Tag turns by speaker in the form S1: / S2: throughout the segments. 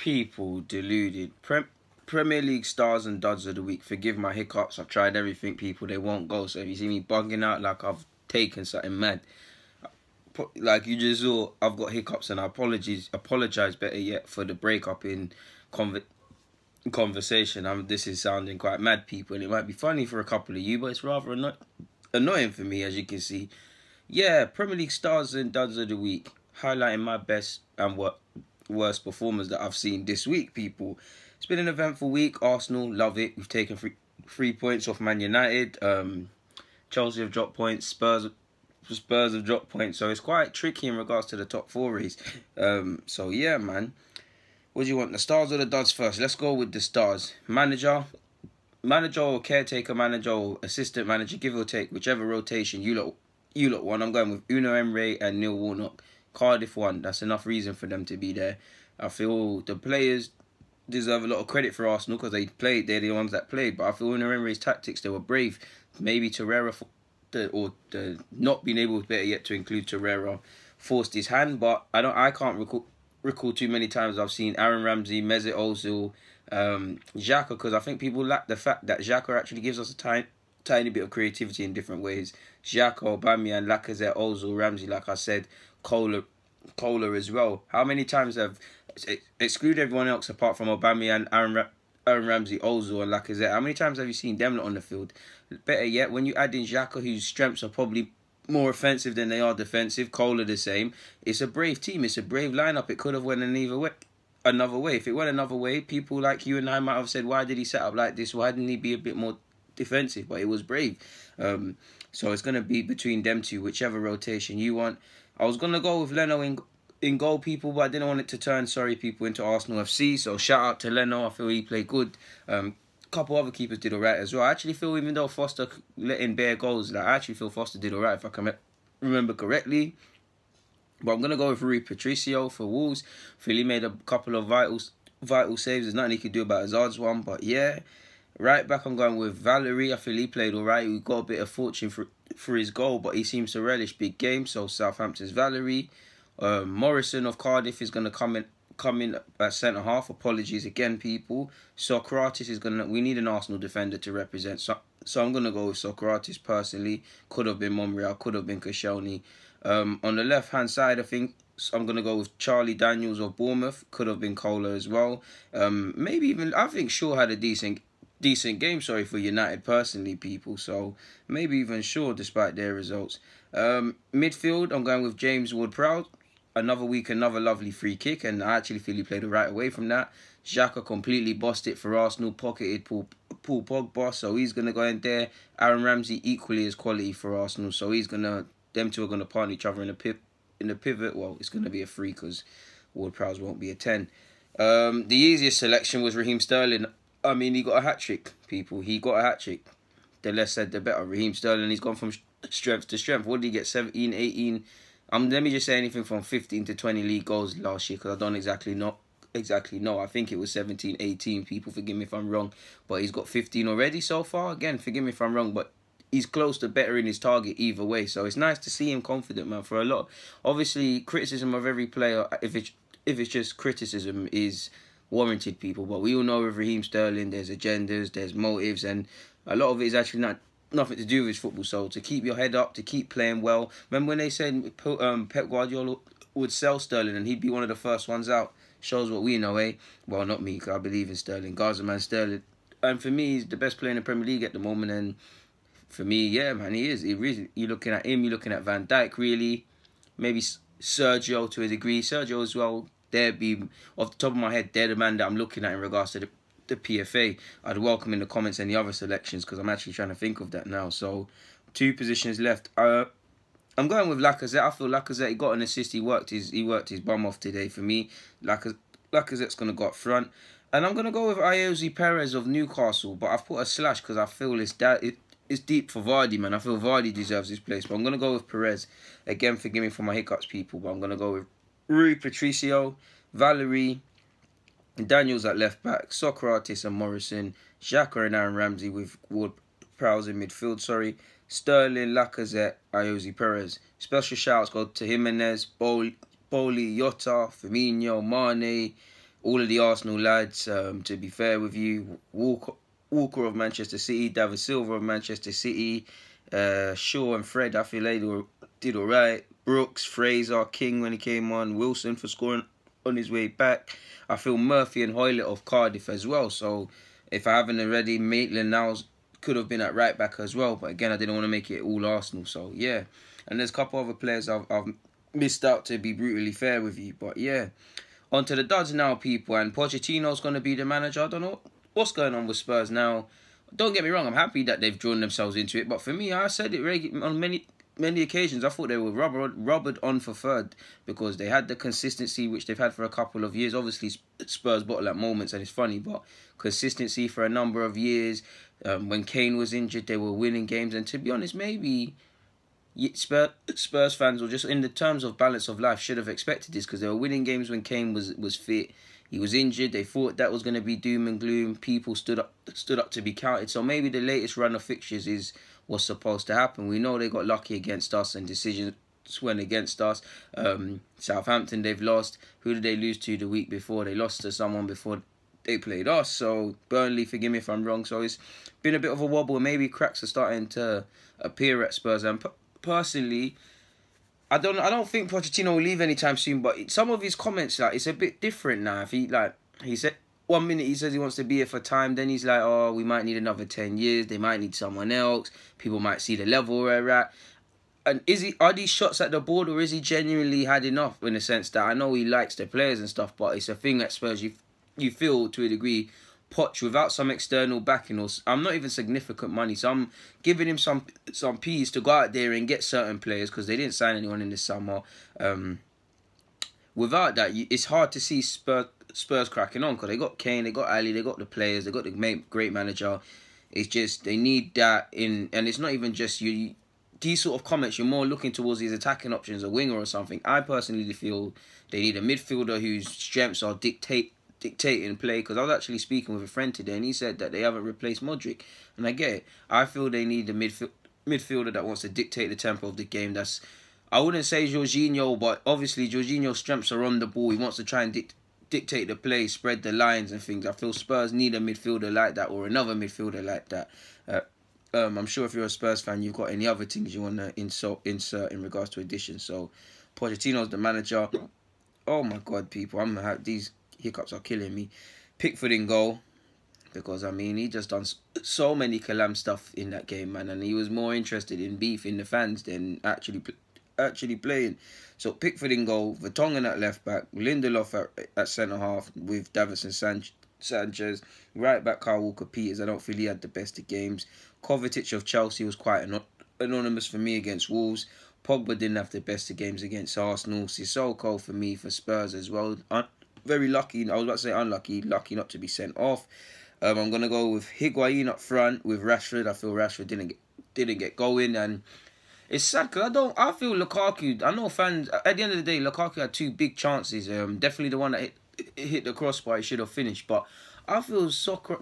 S1: People deluded. Premier League stars and duds of the week. Forgive my hiccups. I've tried everything, people. They won't go. So if you see me bugging out like I've taken something mad, like you just saw, I've got hiccups and I apologize better yet for the breakup in conversation. This is sounding quite mad, people, and it might be funny for a couple of you, but it's rather annoying for me, as you can see. Yeah, Premier League stars and duds of the week, highlighting my best and worst performers that I've seen this week, people. It's been an eventful week. Arsenal, love it. We've taken three points off Man United. Chelsea have dropped points. Spurs have dropped points. So it's quite tricky in regards to the top four race. So yeah, man. What do you want? The stars or the duds first? Let's go with the stars. Manager or caretaker manager or assistant manager, give or take, whichever rotation you lot want. I'm going with Unai Emery and Neil Warnock. Cardiff won. That's enough reason for them to be there. I feel the players deserve a lot of credit for Arsenal because they played. They're the ones that played. But I feel Unai Emery's tactics, they were brave. Maybe Torreira, the not being able, better yet, to include Torreira, forced his hand. But I can't recall too many times I've seen Aaron Ramsey, Mesut Ozil, Xhaka, because I think people lack the fact that Xhaka actually gives us a tiny bit of creativity in different ways. Xhaka, Aubameyang, Lacazette, Ozil, Ramsey, like I said, Kohler as well. How many times have, exclude everyone else apart from Aubameyang, Aaron Ramsey, Ozil and Lacazette, how many times have you seen them on the field? Better yet, when you add in Xhaka, whose strengths are probably more offensive than they are defensive, Kohler the same, it's a brave team, it's a brave lineup. It could have went another way. If it went another way, people like you and I might have said, why did he set up like this? Why didn't he be a bit more defensive? But it was brave. So it's going to be between them two, whichever rotation you want. I was going to go with Leno in goal, people, but I didn't want it to turn, people, into Arsenal FC. So shout out to Leno. I feel he played good. Couple other keepers did alright as well. I actually feel, even though Foster let in bare goals, I actually feel Foster did alright, if I can remember correctly. But I'm going to go with Rui Patricio for Wolves. I feel he made a couple of vital saves. There's nothing he could do about Hazard's one, but yeah. Right back, I'm going with Valerie. I feel he played alright. We got a bit of fortune for his goal, but he seems to relish big games. So Southampton's Valerie. Morrison of Cardiff is going to come in at centre half. Apologies again, people. Socrates is going to... We need an Arsenal defender to represent. So I'm going to go with Socrates personally. Could have been Monreal. Could have been Koscielny. On the left-hand side, I think I'm going to go with Charlie Daniels of Bournemouth. Could have been Kohler as well. Maybe even... I think Shaw had a decent game, for United personally, people. So maybe even Shaw, despite their results. Midfield, I'm going with James Ward-Prowse. Another week, another lovely free kick, and I actually feel he played right away from that. Xhaka completely bossed it for Arsenal, pocketed Paul Pogba, so he's going to go in there. Aaron Ramsey equally as quality for Arsenal, so them two are going to partner each other in the pivot. Well, it's going to be a 3 because Ward-Prowse won't be a 10. The easiest selection was Raheem Sterling. I mean, he got a hat-trick, people. He got a hat-trick. The less said, the better. Raheem Sterling, he's gone from strength to strength. What did he get? 17, 18... let me just say anything from 15 to 20 league goals last year, because I don't exactly know. I think it was 17, 18. People, forgive me if I'm wrong. But he's got 15 already so far. Again, forgive me if I'm wrong, but he's close to bettering his target either way. So it's nice to see him confident, man. For a lot, obviously, criticism of every player, if it's just criticism, is warranted, people. But we all know with Raheem Sterling, there's agendas, there's motives, and a lot of it is actually nothing to do with his football. So to keep your head up, to keep playing well. Remember when they said Pep Guardiola would sell Sterling and he'd be one of the first ones out? Shows what we know, eh? Well, not me, because I believe in Sterling. Gaza man, Sterling. And for me, he's the best player in the Premier League at the moment. And for me, yeah, man, he is. He really, you're looking at him, you're looking at Van Dijk, really. Maybe Sergio to a degree. Sergio as well. They'd be, off the top of my head, they're the man that I'm looking at in regards to the PFA. I'd welcome in the comments any other selections, because I'm actually trying to think of that now. So 2 positions left. I'm going with Lacazette. I feel Lacazette, he got an assist. He worked his bum off today for me. Lacazette's going to go up front. And I'm going to go with Ayoze Perez of Newcastle, but I've put a slash because I feel it's deep for Vardy, man. I feel Vardy deserves this place, but I'm going to go with Perez. Again, forgive me for my hiccups, people, but I'm going to go with Rui Patricio, Valerie, Daniels at left back, Socrates and Morrison, Xhaka and Aaron Ramsey with Ward-Prowse in midfield, Sterling, Lacazette, Ayoze Perez. Special shouts go to Jimenez, Bowley, Jota, Firmino, Mane, all of the Arsenal lads, to be fair with you, Walker of Manchester City, David Silva of Manchester City, Shaw and Fred, I feel they did alright. Brooks, Fraser, King when he came on, Wilson for scoring on his way back. I feel Murphy and Hoylett of Cardiff as well. So if I haven't already, Maitland now could have been at right back as well. But again, I didn't want to make it all Arsenal. So yeah, and there's a couple other players I've missed out, to be brutally fair with you. But yeah, on to the duds now, people. And Pochettino's going to be the manager. I don't know what's going on with Spurs now. Don't get me wrong, I'm happy that they've drawn themselves into it. But for me, I said it on many occasions, I thought they were rubbered on for third because they had the consistency which they've had for a couple of years. Obviously, Spurs bottle at moments, and it's funny, but consistency for a number of years. When Kane was injured, they were winning games. And to be honest, maybe Spurs fans, or just in the terms of balance of life, should have expected this because they were winning games when Kane was fit. He was injured. They thought that was going to be doom and gloom. People stood up to be counted. So maybe the latest run of fixtures is what's supposed to happen. We know they got lucky against us and decisions went against us. Southampton, they've lost. Who did they lose to the week before? They lost to someone before they played us. So Burnley, forgive me if I'm wrong. So it's been a bit of a wobble. Maybe cracks are starting to appear at Spurs. And personally, I don't think Pochettino will leave anytime soon, but some of his comments, like, it's a bit different now. If he said 1 minute he says he wants to be here for time, then he's like, oh, we might need another 10 years, they might need someone else, people might see the level we're at. And are these shots at the board, or is he genuinely had enough, in the sense that I know he likes the players and stuff, but it's a thing at Spurs you feel to a degree Poch, without some external backing, or I'm not even significant money, so I'm giving him some P's to go out there and get certain players because they didn't sign anyone in the summer. Without that, it's hard to see Spurs cracking on because they got Kane, they got Ali, they got the players, they got the great manager. It's just they need that in, and it's not even just you. These sort of comments, you're more looking towards these attacking options, a winger or something. I personally feel they need a midfielder whose strengths are dictating play, because I was actually speaking with a friend today and he said that they haven't replaced Modric, and I get it. I feel they need a midfielder that wants to dictate the tempo of the game. I wouldn't say Jorginho, but obviously Jorginho's strengths are on the ball. He wants to try and dictate the play, spread the lines and things. I feel Spurs need a midfielder like that, or another midfielder like that. I'm sure if you're a Spurs fan, you've got any other things you want to insert in regards to additions. So Pochettino's the manager. Oh my God, people, these hiccups are killing me. Pickford in goal, because I mean he just done so many Kalam stuff in that game, man, and he was more interested in beefing the fans than actually playing. So Pickford in goal, Vertonghen at left back, Lindelof at centre half with Davinson Sanchez, right back Kyle Walker-Peters. I don't feel he had the best of games. Kovacic of Chelsea was quite anonymous for me against Wolves. Pogba didn't have the best of games against Arsenal. Sissoko for me for Spurs as well. Very lucky, I was about to say unlucky, lucky not to be sent off. I'm going to go with Higuain up front with Rashford. I feel Rashford didn't get going, and it's sad because I feel Lukaku, I know fans, at the end of the day, Lukaku had two big chances. Definitely the one that hit the crossbar, he should have finished, but I feel Lukaku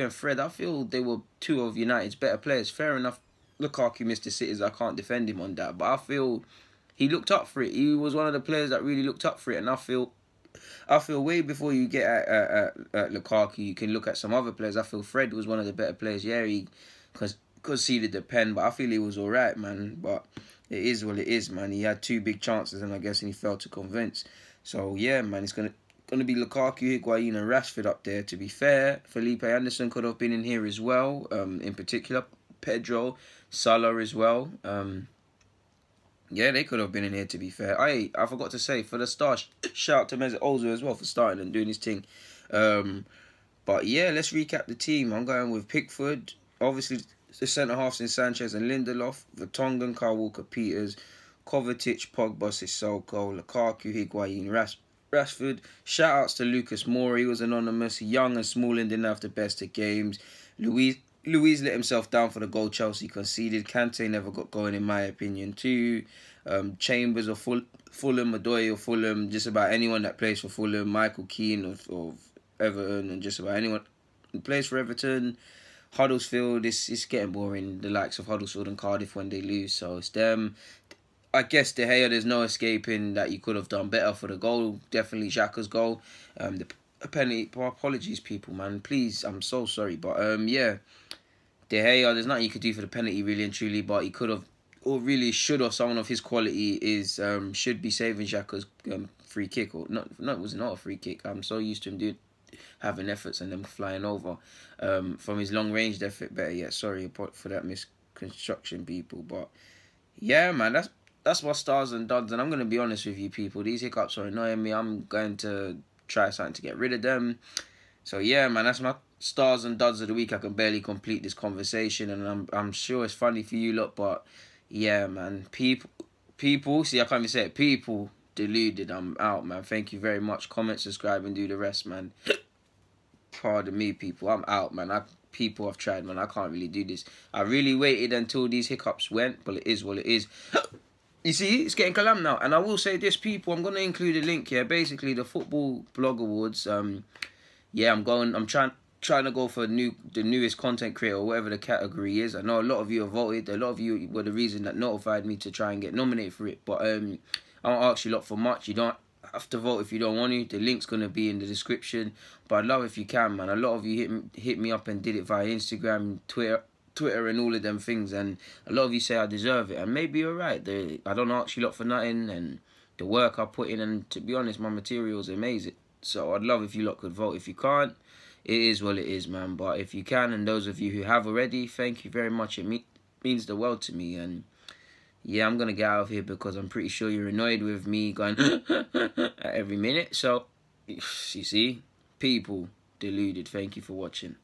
S1: and Fred, I feel they were two of United's better players. Fair enough, Lukaku missed the sitters, I can't defend him on that, but I feel he looked up for it. He was one of the players that really looked up for it, and I feel way before you get at Lukaku, you can look at some other players. I feel Fred was one of the better players. Yeah, he conceded the pen, but I feel he was all right, man. But it is what it is, man. He had two big chances, and I guess he failed to convince. So yeah, man, it's gonna be Lukaku, Higuain, and Rashford up there. To be fair, Felipe Anderson could have been in here as well. In particular, Pedro, Salah as well. Yeah, they could have been in here, to be fair. I forgot to say, for the start, shout out to Mesut Ozil as well for starting and doing his thing. But yeah, let's recap the team. I'm going with Pickford. Obviously, the centre-halves in Sanchez and Lindelof. Vertonghen, Kyle Walker-Peters. Kovacic, Pogba, Sissoko. Lukaku, Higuain, Rashford. Shout-outs to Lucas Moura. He was anonymous. Young and Smalling didn't have the best of games. Luiz let himself down for the goal Chelsea conceded. Kante never got going, in my opinion, too. Chambers of Fulham, Madoy of Fulham, just about anyone that plays for Fulham. Michael Keane of Everton, and just about anyone who plays for Everton. Huddersfield, it's getting boring. The likes of Huddersfield and Cardiff when they lose, so it's them. I guess De Gea, there's no escaping that you could have done better for the goal. Definitely Xhaka's goal. The penalty. Apologies, people, man. Please, I'm so sorry, but yeah, De Gea. There's nothing you could do for the penalty, really and truly. But he could have, or really should have. Someone of his quality is should be saving Xhaka's free kick, or not. No, it was not a free kick. I'm so used to him having efforts and them flying over from his long range effort. Better yet, sorry for that misconstruction, people. But yeah, man, that's my stars and duds, and I'm gonna be honest with you, people. These hiccups are annoying me. I'm going to try something to get rid of them. So yeah, man, that's my stars and duds of the week. I can barely complete this conversation, and I'm sure it's funny for you lot, but yeah, man, people. See, I can't even say it. People, deluded. I'm out, man. Thank you very much. Comment, subscribe, and do the rest, man. Pardon me, people. I'm out, man. People have tried, man. I can't really do this. I really waited until these hiccups went, but it is what it is. You see, it's getting calam now. And I will say this, people, I'm going to include a link here. Basically, the Football Blog Awards. Yeah, I'm trying to go for the newest content creator, or whatever the category is. I know a lot of you have voted. A lot of you were the reason that notified me to try and get nominated for it. But I won't ask you a lot for much. You don't have to vote if you don't want to. The link's going to be in the description. But I'd love if you can, man. A lot of you hit me up and did it via Instagram, Twitter and all of them things, and a lot of you say I deserve it, and maybe you're right. I don't ask you lot for nothing, and the work I put in, and to be honest, my material is amazing. So I'd love if you lot could vote. If you can't, it is what it is, man. But if you can, and those of you who have already, thank you very much. It means the world to me. And yeah, I'm gonna get out of here because I'm pretty sure you're annoyed with me going at every minute. So you see, people, deluded. Thank you for watching.